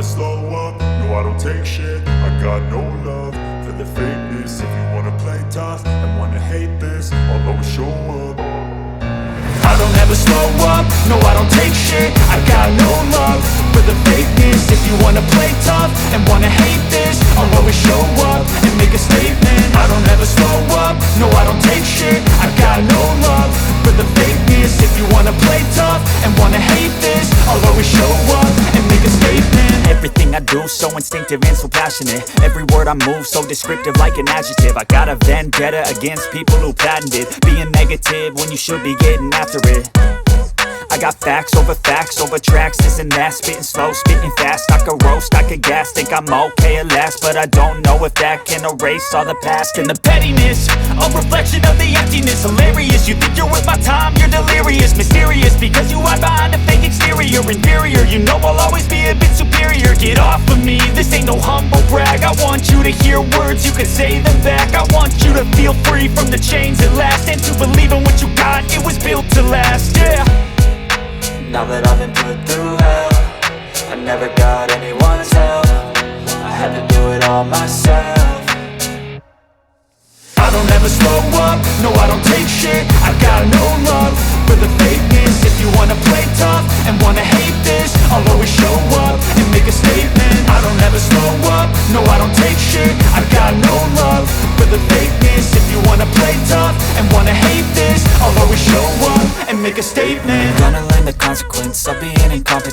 slow up, no I don't take shit. I got no love for the fakeness. If you wanna play tough and wanna hate this, I'll always show up. I don't ever slow up, no I don't take shit. I got no love for the fakeness. If you wanna play tough and wanna hate this, I'll always show up and make a statement. I don't ever slow up, no I don't take shit. I got no love for the fakeness. If you wanna play tough and wanna hate this, I'll always show up and make a statement. Everything I do so instinctive and so passionate. Every word I move so descriptive like an adjective. I got a vendetta against people who patented being negative when you should be getting after it. I got facts over tracks, this and that. Spitting slow, spitting fast, I could roast, I could gas. Think I'm okay at last, but I don't know if that can erase all the past. And the pettiness, a reflection of the emptiness. Hilarious, you think you're worth my time, you're delirious. Mysterious, because you hide behind a fake exterior. Inferior, you know I'll always be a bit superior. Get off of me, this ain't no humble brag. I want you to hear words, you can say them back. I want you to feel free from the chains at last, and to believe in what you got, it was built to last, yeah. Now that I've been put through hell, I never got anyone's help. I had to do it all myself. I don't ever slow up, no I don't take shit. I got no love for the fakeness. If you wanna play tough and wanna hate this, I'll always show up and make a statement. I don't ever slow up, no I don't take shit. I got no love for the fakeness. If you wanna play tough and wanna hate this, I'll always show up and make a statement. Gonna learn the consequence of being incompetent.